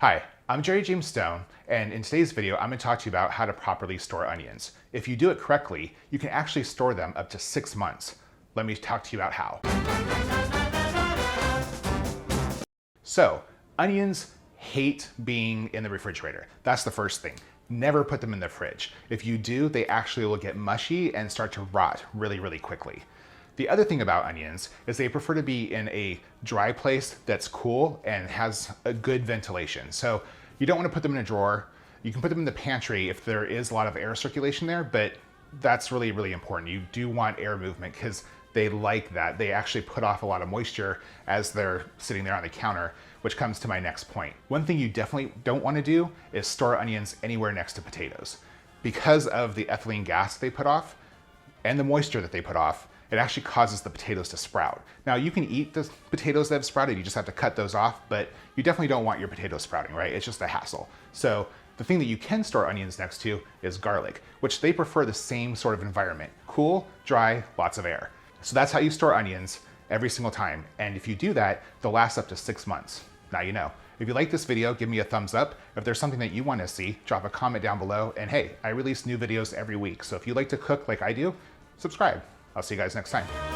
Hi, I'm Jerry James Stone, and in today's video, I'm going to talk to you about how to properly store onions. If you do it correctly, you can actually store them up to 6 months. Let me talk to you about how. So, onions hate being in the refrigerator. That's the first thing. Never put them in the fridge. If you do, they actually will get mushy and start to rot really quickly. The other thing about onions is they prefer to be in a dry place that's cool and has a good ventilation. So you don't want to put them in a drawer. You can put them in the pantry if there is a lot of air circulation there, but that's really important. You do want air movement because they like that. They actually put off a lot of moisture as they're sitting there on the counter, which comes to my next point. One thing you definitely don't want to do is store onions anywhere next to potatoes. Because of the ethylene gas they put off and the moisture that they put off, it actually causes the potatoes to sprout. Now you can eat the potatoes that have sprouted, you just have to cut those off, but you definitely don't want your potatoes sprouting, right? It's just a hassle. So the thing that you can store onions next to is garlic, which they prefer the same sort of environment. Cool, dry, lots of air. So that's how you store onions every single time. And if you do that, they'll last up to 6 months. Now you know. If you like this video, give me a thumbs up. If there's something that you want to see, drop a comment down below. And hey, I release new videos every week. So if you like to cook like I do, subscribe. I'll see you guys next time.